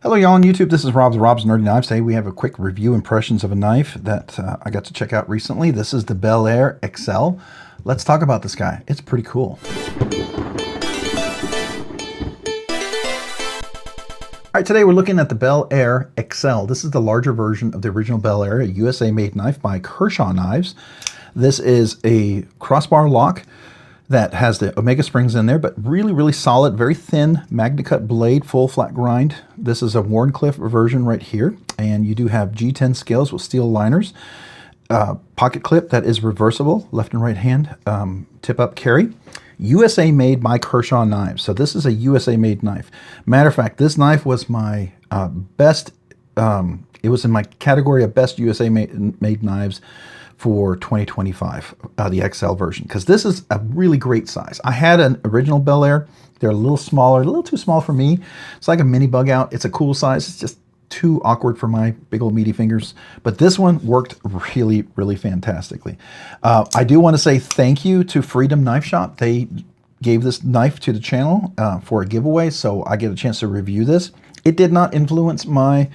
Hello y'all on YouTube, this is Rob's Nerdy Knives. Today we have a quick review impressions of a knife that I got to check out recently. This is the Bel Air XL. Let's talk about this guy. It's pretty cool. All right, today we're looking at the Bel Air XL. This is the larger version of the original Bel Air, a USA-made knife by Kershaw Knives. This is a crossbar lock that has the Omega springs in there, but really solid, very thin Magnacut blade, full flat grind. This is a Wharncliffe version right here, and you do have G10 scales with steel liners, pocket clip that is reversible, left and right hand, tip up carry. USA made by Kershaw Knives. So this is a USA made knife. Matter of fact, this knife was my best, it was in my category of best USA made knives for 2025, the XL version, because this is a really great size. I had an original Bel Air. They're a little smaller, a little too small for me. It's like a mini bug out. It's a cool size. It's just too awkward for my big old meaty fingers. But this one worked really fantastically. I do want to say thank you to Freedom Knife Shop. They gave this knife to the channel for a giveaway, so I get a chance to review this. It did not influence my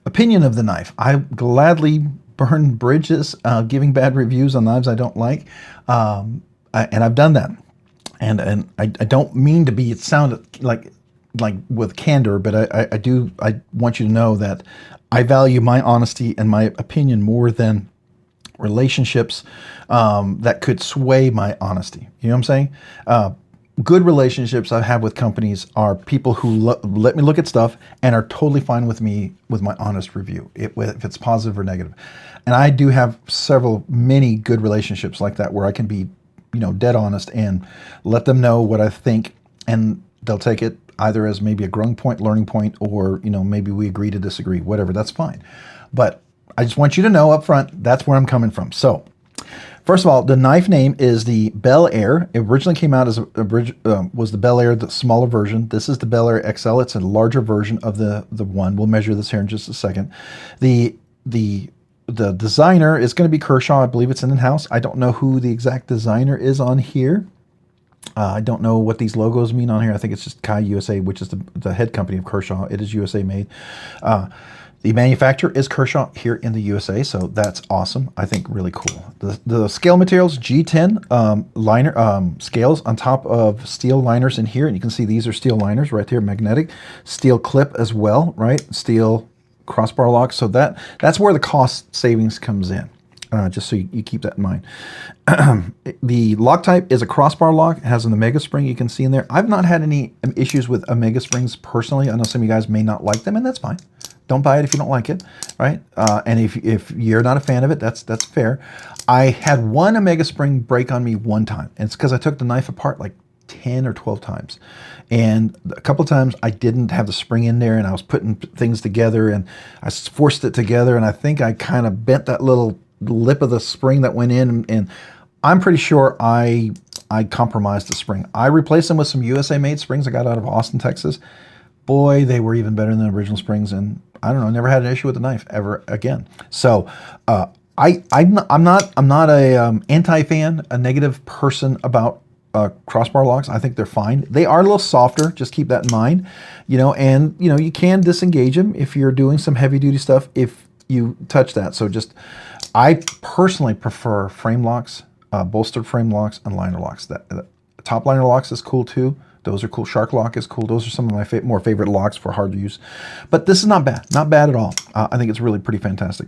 opinion of the knife. I gladly burn bridges giving bad reviews on knives I don't like, and I've done that, and I don't mean to be, it sounded like with candor, but I want you to know that I value my honesty and my opinion more than relationships that could sway my honesty. You know what I'm saying? Good relationships I have with companies are people who let me look at stuff and are totally fine with me with my honest review, if it's positive or negative. And I do have many good relationships like that where I can be, you know, dead honest and let them know what I think, and they'll take it either as maybe a growing point, learning point, or, you know, maybe we agree to disagree, whatever, that's fine. But I just want you to know up front, that's where I'm coming from. So, first of all, the knife name is the Bel Air. It originally came out as was the Bel Air, the smaller version. This is the Bel Air XL. It's a larger version of the one. We'll measure this here in just a second. The designer is going to be Kershaw. I believe it's in-house. I don't know who the exact designer is on here. I don't know what these logos mean on here. I think it's just Kai USA, which is the head company of Kershaw. It is USA made. The manufacturer is Kershaw here in the USA, so that's awesome. I think really cool. The scale materials, G10 liner scales on top of steel liners in here, and you can see these are steel liners right there, magnetic. Steel clip as well, right? Steel crossbar lock. So that's where the cost savings comes in. Just so you keep that in mind. The lock type is a crossbar lock. It has an Omega spring you can see in there. I've not had any issues with Omega springs personally. I know some of you guys may not like them, and that's fine. Don't buy it if you don't like it, right? And if you're not a fan of it, that's fair. I had one Omega spring break on me one time, and it's because I took the knife apart like 10 or 12 times. And a couple of times I didn't have the spring in there, and I was putting things together, and I forced it together, and I think I kind of bent that little lip of the spring that went in, and I'm pretty sure I compromised the spring. I replaced them with some USA made springs I got out of Austin, Texas. Boy, they were even better than the original springs, and I don't know, never had an issue with the knife ever again. So I'm not a anti-fan, a negative person about crossbar locks. I think they're fine. They are a little softer, just keep that in mind, you know, and you know, you can disengage them if you're doing some heavy duty stuff if you touch that. So just, I personally prefer frame locks, bolstered frame locks, and liner locks. The top liner locks is cool too. Those are cool. Shark lock is cool. Those are some of my more favorite locks for hard use. But this is not bad. Not bad at all. I think it's really pretty fantastic.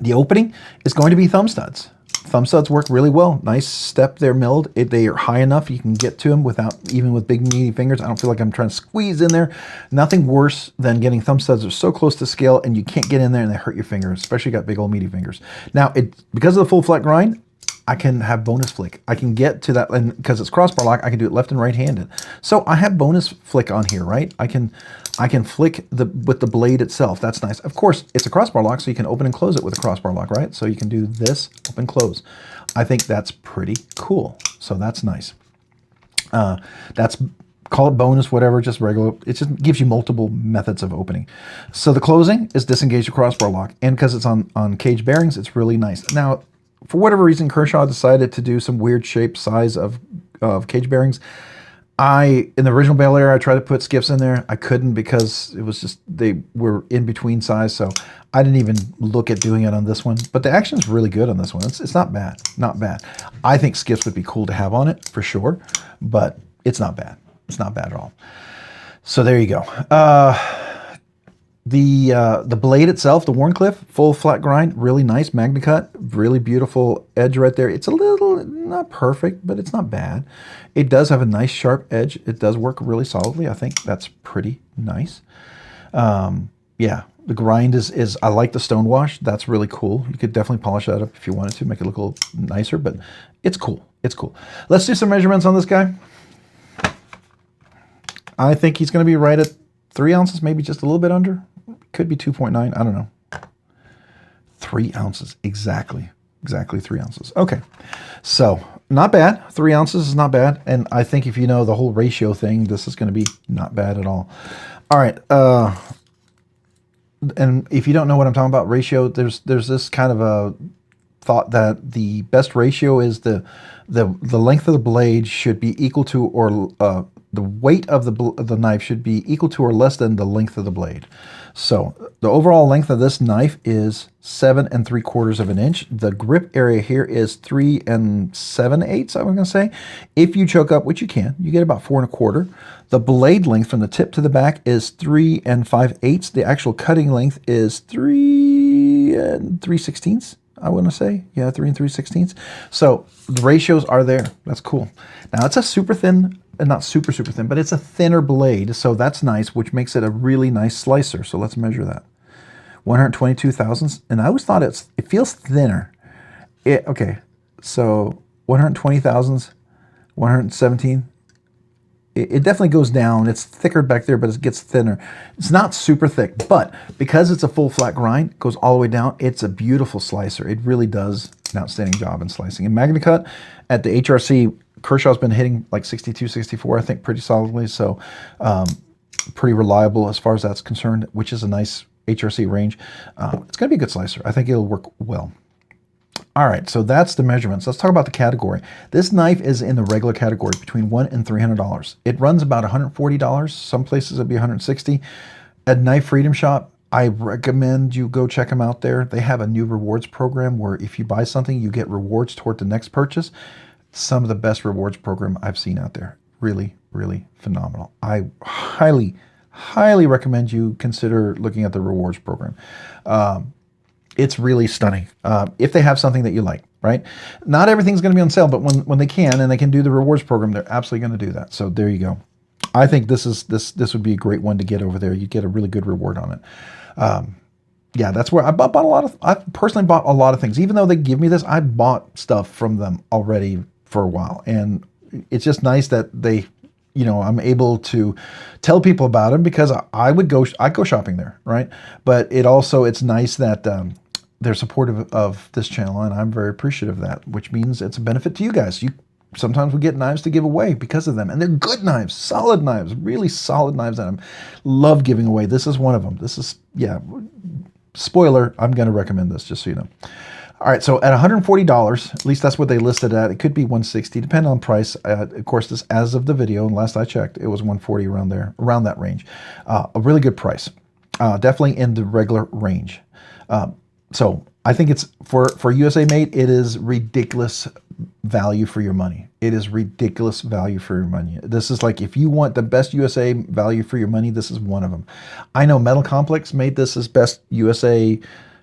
The opening is going to be thumb studs. Thumb studs work really well. Nice step there milled. They are high enough you can get to them without, even with big meaty fingers. I don't feel like I'm trying to squeeze in there. Nothing worse than getting thumb studs that are so close to scale and you can't get in there and they hurt your fingers, especially if you got big old meaty fingers. Now, because of the full flat grind, I can have bonus flick. I can get to that, and because it's crossbar lock, I can do it left and right handed. So I have bonus flick on here, right? I can flick with the blade itself. That's nice. Of course, it's a crossbar lock, so you can open and close it with a crossbar lock, right? So you can do this, open, close. I think that's pretty cool. So that's nice. Call it bonus, whatever, just regular. It just gives you multiple methods of opening. So the closing is disengage the crossbar lock, and because it's on cage bearings, it's really nice. Now, for whatever reason, Kershaw decided to do some weird shape size of cage bearings. In the original Bel Air, I tried to put skiffs in there. I couldn't because it was just, they were in between size, so I didn't even look at doing it on this one. But the action is really good on this one. It's not bad, not bad. I think skiffs would be cool to have on it for sure, but it's not bad. It's not bad at all. So there you go. The blade itself, the Wharncliffe, full flat grind, really nice, Magnacut, really beautiful edge right there. It's a little, not perfect, but it's not bad. It does have a nice sharp edge. It does work really solidly. I think that's pretty nice. Yeah, the grind is, I like the stone wash. That's really cool. You could definitely polish that up if you wanted to, make it look a little nicer, but it's cool. It's cool. Let's do some measurements on this guy. I think he's going to be right at 3 ounces, maybe just a little bit under. Could be 2.9, I don't know. 3 ounces, exactly 3 ounces. Okay, so not bad. 3 ounces is not bad, and I think if you know the whole ratio thing, this is going to be not bad at all. All right, and if you don't know what I'm talking about, ratio, there's this kind of a thought that the best ratio is the length of the blade should be equal to, or the weight of the knife should be equal to or less than the length of the blade. So the overall length of this knife is 7 3/4 of an inch. The grip area here is 3 7/8, I'm going to say. If you choke up, which you can, you get about 4 1/4. The blade length from the tip to the back is 3 5/8. The actual cutting length is 3 3/16. I want to say, yeah, 3 3/16. So the ratios are there. That's cool. Now it's a super thin, not super thin, but it's a thinner blade, so that's nice, which makes it a really nice slicer. So let's measure that. 122 thousandths, and I always thought it feels thinner. Okay, so 120 thousandths, 117. It definitely goes down. It's thicker back there, but it gets thinner. It's not super thick, but because it's a full flat grind, it goes all the way down. It's a beautiful slicer. It really does an outstanding job in slicing. And Magnacut at the HRC, Kershaw's been hitting like 62, 64, I think, pretty solidly. So pretty reliable as far as that's concerned, which is a nice HRC range. It's going to be a good slicer. I think it'll work well. All right, so that's the measurements. Let's talk about the category. This knife is in the regular category between $100 and $300. It runs about $140. Some places it'd be $160. At Knife Freedom Shop, I recommend you go check them out there. They have a new rewards program where if you buy something, you get rewards toward the next purchase. Some of the best rewards program I've seen out there. Really, really phenomenal. I highly, highly recommend you consider looking at the rewards program. It's really stunning if they have something that you like, right? Not everything's going to be on sale, but when they can and they can do the rewards program, they're absolutely going to do that. So there you go. I think this would be a great one to get over there. You get a really good reward on it. Yeah, that's where I bought a lot of. I personally bought a lot of things, even though they give me this. I bought stuff from them already for a while, and it's just nice that they, you know, I'm able to tell people about them because I go shopping there, right? But it's nice that they're supportive of this channel, and I'm very appreciative of that, which means it's a benefit to you guys. Sometimes we get knives to give away because of them, and they're good knives, solid knives, really solid knives that I love giving away. This is one of them. This is, yeah, spoiler, I'm going to recommend this, just so you know. All right, so at $140, at least that's what they listed at. It could be $160, depending on price. Of course, this as of the video, and last I checked, it was $140 around there, around that range. A really good price, definitely in the regular range. So I think it's for USA made, it is ridiculous value for your money. It is ridiculous value for your money. This is like, if you want the best USA value for your money, this is one of them. I know Metal Complex made this as best USA,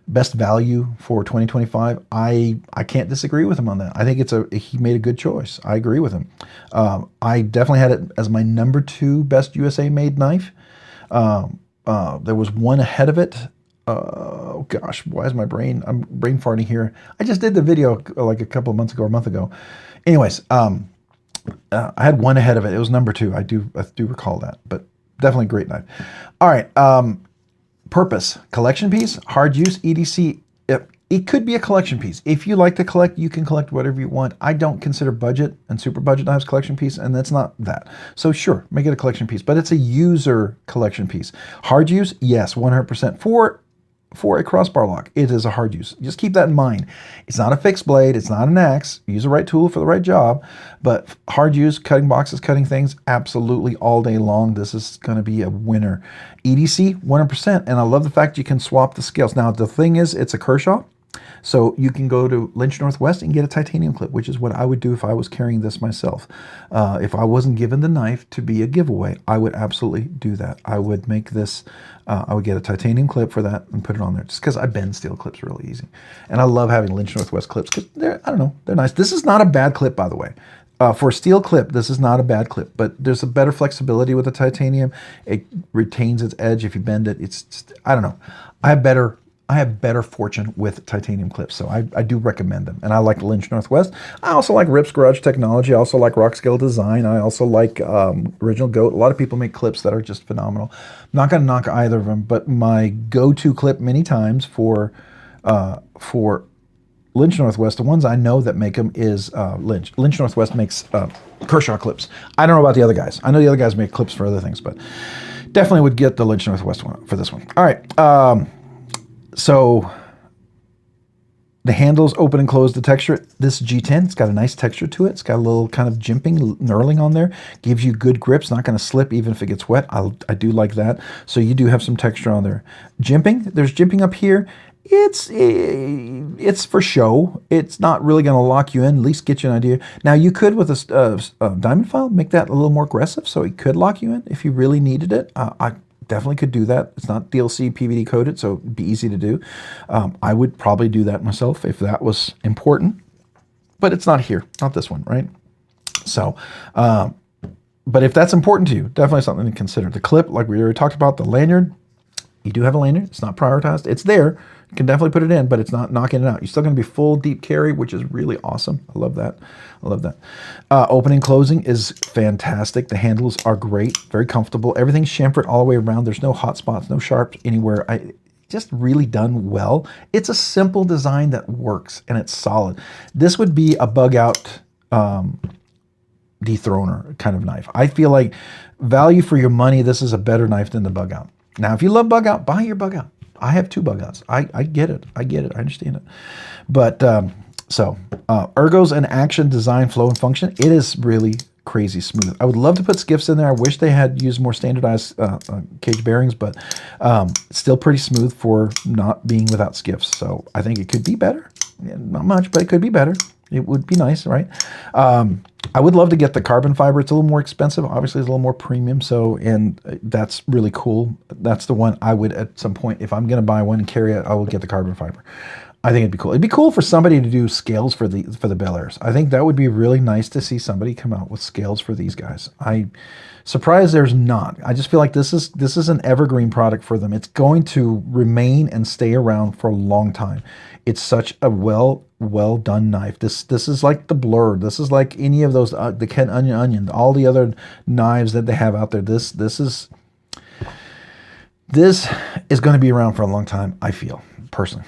best value for 2025. I can't disagree with him on that. I think he made a good choice. I agree with him. I definitely had it as my #2 best USA made knife. There was one ahead of it. Oh gosh, why is I'm brain farting here. I just did the video like a couple of months ago or a month ago. Anyways, I had one ahead of it. It was #2. I do recall that, but definitely a great knife. All right. Purpose, collection piece, hard use, EDC. It could be a collection piece. If you like to collect, you can collect whatever you want. I don't consider budget and super budget knives collection piece, and that's not that. So sure, make it a collection piece, but it's a user collection piece. Hard use, yes, 100%. For for a crossbar lock. It is a hard use. Just keep that in mind. It's not a fixed blade. It's not an axe. Use the right tool for the right job. But hard use, cutting boxes, cutting things, absolutely all day long. This is going to be a winner. EDC, 100%. And I love the fact you can swap the scales. Now, the thing is, it's a Kershaw. So you can go to Lynch Northwest and get a titanium clip, which is what I would do if I was carrying this myself. If I wasn't given the knife to be a giveaway, I would absolutely do that. I would make this, I would get a titanium clip for that and put it on there, just because I bend steel clips really easy. And I love having Lynch Northwest clips because they're, I don't know, they're nice. This is not a bad clip, by the way. For a steel clip, this is not a bad clip, but there's a better flexibility with the titanium. It retains its edge if you bend it. It's just, I don't know. I have better fortune with titanium clips, so I do recommend them. And I like Lynch Northwest. I also like Rip's Garage Technology. I also like Rockscale Design. I also like Original Goat. A lot of people make clips that are just phenomenal. I'm not going to knock either of them, but my go-to clip many times for Lynch Northwest, the ones I know that make them is Lynch. Lynch Northwest makes Kershaw clips. I don't know about the other guys. I know the other guys make clips for other things, but definitely would get the Lynch Northwest one for this one. All right. So the handles open and close the texture. This G10, it's got a nice texture to it. It's got a little kind of jimping, knurling on there. Gives you good grips, not going to slip even if it gets wet. I do like that. So you do have some texture on there. Jimping, there's jimping up here. It's for show. It's not really going to lock you in, at least get you an idea. Now you could with a diamond file make that a little more aggressive, so it could lock you in if you really needed it. I definitely could do that. It's not DLC PVD coated, so it'd be easy to do. I would probably do that myself if that was important, but it's not here, not this one, right? So, but if that's important to you, definitely something to consider. The clip, like we already talked about, the lanyard, you do have a lanyard. It's not prioritized. It's there. You can definitely put it in, but it's not knocking it out. You're still going to be full deep carry, which is really awesome. I love that. I love that. Opening, closing is fantastic. The handles are great, very comfortable. Everything's chamfered all the way around. There's no hot spots, no sharps anywhere. Just really done well. It's a simple design that works, and it's solid. This would be a bug out dethroner kind of knife. I feel like value for your money, this is a better knife than the bug out. Now, if you love bug out, buy your bug out. I have 2 bug outs. I get it. I get it. I understand it. But ergos and action, design, flow, and function, it is really crazy smooth. I would love to put skiffs in there. I wish they had used more standardized cage bearings, but it's still pretty smooth for not being without skiffs. So I think it could be better. Yeah, not much, but it could be better. It would be nice, right? I would love to get the carbon fiber. It's a little more expensive. Obviously, it's a little more premium. So, and that's really cool. That's the one I would, at some point, if I'm going to buy one and carry it, I will get the carbon fiber. I think it'd be cool. It'd be cool for somebody to do scales for the Bel Airs. I think that would be really nice to see somebody come out with scales for these guys. I'm surprised there's not. I just feel like this is an evergreen product for them. It's going to remain and stay around for a long time. It's such a well done knife. This is like the Blur. This is like any of those the Ken Onion, all the other knives that they have out there. This is going to be around for a long time, I feel, personally.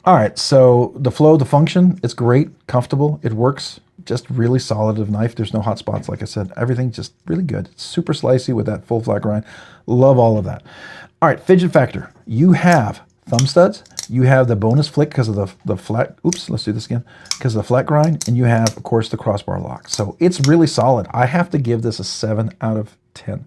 All right, so the flow, the function, it's great, comfortable, it works, just really solid of knife. There's no hot spots, like I said. Everything just really good. It's super slicey with that full flat grind. Love all of that. All right, fidget factor. You have thumb studs. You have the bonus flick because of the flat, oops, let's do this again, because of the flat grind, and you have, of course, the crossbar lock. So it's really solid. I have to give this a 7 out of 10.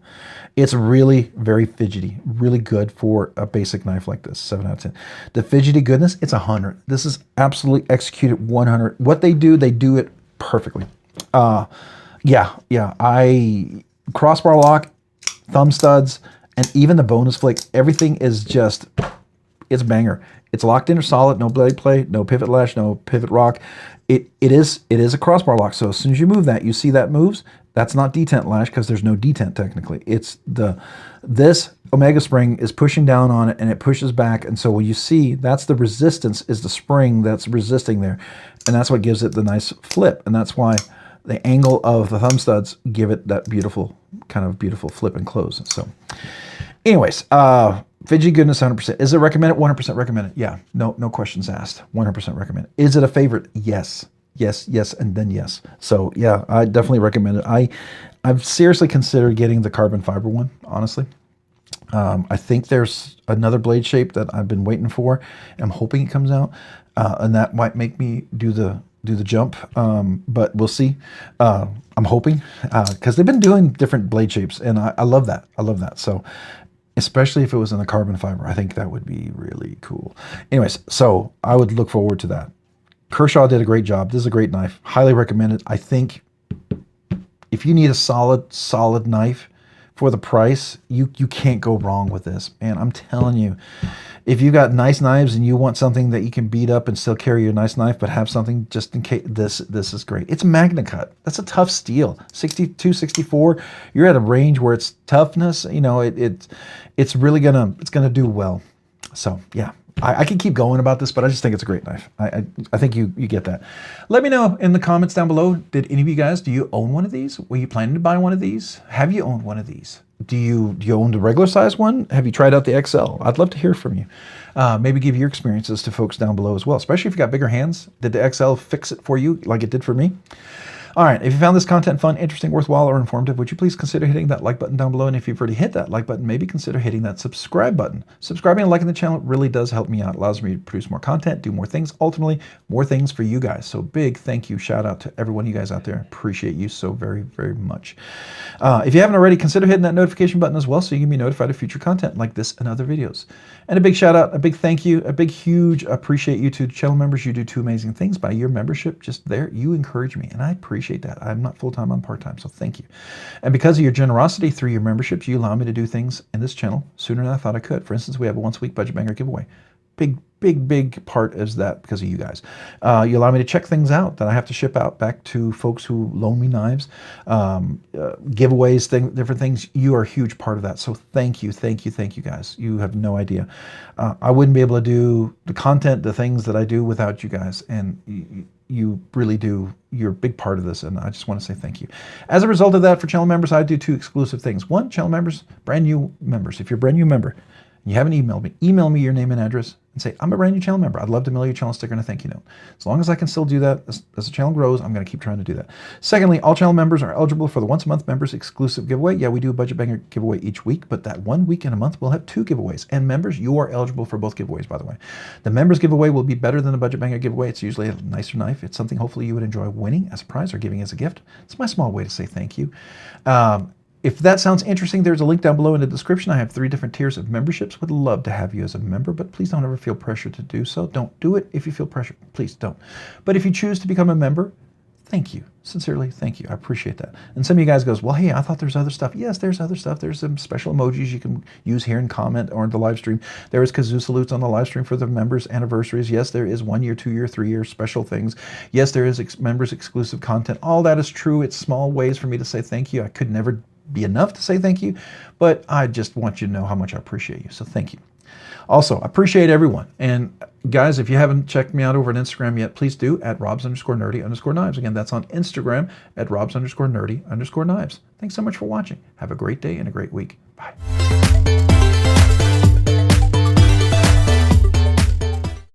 It's really very fidgety, really good for a basic knife like this, 7 out of 10. The fidgety goodness, it's 100. This is absolutely executed 100. What they do it perfectly. Crossbar lock, thumb studs, and even the bonus flick, everything is just, it's banger. It's locked in or solid, no blade play, no pivot lash, no pivot rock. It is a crossbar lock, so as soon as you move that, you see that moves. That's not detent lash because there's no detent technically. It's this Omega spring is pushing down on it and it pushes back, and so when you see, that's the resistance, is the spring that's resisting there, and that's what gives it the nice flip, and that's why the angle of the thumb studs give it that beautiful flip and close. So anyways, fidgety goodness, 100%. Is it recommended? 100% recommended. Yeah, no questions asked. 100% recommended. Is it a favorite? Yes. Yes, and then yes. So yeah, I definitely recommend it. I've seriously considered getting the carbon fiber one, honestly. I think there's another blade shape that I've been waiting for. I'm hoping it comes out, and that might make me do the jump, but we'll see. I'm hoping, because they've been doing different blade shapes, and I love that. I love that. So especially if it was in the carbon fiber, I think that would be really cool. Anyways, so I would look forward to that. Kershaw did a great job. This is a great knife. Highly recommended. I think if you need a solid knife for the price, you can't go wrong with this. And I'm telling you, if you got nice knives and you want something that you can beat up and still carry your nice knife, but have something just in case, this is great. It's Magnacut. That's a tough steel. 62, 64. You're at a range where it's toughness. You know, it's really gonna do well. So yeah. I can keep going about this, but I just think it's a great knife. I think you get that. Let me know in the comments down below. Did any of you guys, do you own one of these? Were you planning to buy one of these? Have you owned one of these? Do you own the regular size one? Have you tried out the XL? I'd love to hear from you. Maybe give your experiences to folks down below as well, especially if you got bigger hands. Did the XL fix it for you like it did for me? All right, if you found this content fun, interesting, worthwhile, or informative, would you please consider hitting that like button down below? And if you've already hit that like button, maybe consider hitting that subscribe button. Subscribing and liking the channel really does help me out. It allows me to produce more content, do more things, ultimately more things for you guys. So big thank you, shout out to every one of you guys out there. Appreciate you so very, very much. If you haven't already, consider hitting that notification button as well so you can be notified of future content like this and other videos. And a big shout out, a big thank you, a big huge appreciate you to channel members. You do two amazing things. By your membership, just there, you encourage me, and I appreciate that. I'm not full-time, I'm part-time, so thank you. And because of your generosity through your memberships, you allow me to do things in this channel sooner than I thought I could. For instance, we have a once-a-week budget banger giveaway. Big part is that because of you guys. You allow me to check things out that I have to ship out back to folks who loan me knives, giveaways, different things. You are a huge part of that. So thank you guys. You have no idea. I wouldn't be able to do the content, the things that I do without you guys. And you really do. You're a big part of this, and I just want to say thank you. As a result of that, for channel members, I do two exclusive things. One, channel members, brand new members. If you're a brand new member, you haven't emailed me, email me your name and address and say, I'm a brand new channel member. I'd love to mail you a channel sticker and a thank you note. As long as I can still do that, as the channel grows, I'm going to keep trying to do that. Secondly, all channel members are eligible for the once a month members exclusive giveaway. Yeah, we do a budget banger giveaway each week, but that 1 week in a month, we'll have 2 giveaways. And members, you are eligible for both giveaways, by the way. The members giveaway will be better than the budget banger giveaway. It's usually a nicer knife. It's something hopefully you would enjoy winning as a prize or giving as a gift. It's my small way to say thank you. If that sounds interesting, there's a link down below in the description. I have 3 different tiers of memberships. Would love to have you as a member, but please don't ever feel pressure to do so. Don't do it if you feel pressure. Please don't. But if you choose to become a member, thank you. Sincerely, thank you. I appreciate that. And some of you guys goes, well, hey, I thought there's other stuff. Yes, there's other stuff. There's some special emojis you can use here and comment or in the live stream. There is kazoo salutes on the live stream for the members' anniversaries. Yes, there is 1 year, 2 year, 3 year special things. Yes, there is members exclusive content. All that is true. It's small ways for me to say thank you. I could never be enough to say thank you, but I just want you to know how much I appreciate you. So thank you. Also, I appreciate everyone. And guys, if you haven't checked me out over on Instagram yet, please do at robs_nerdy_knives. Again, that's on Instagram at robs_nerdy_knives. Thanks so much for watching. Have a great day and a great week. Bye.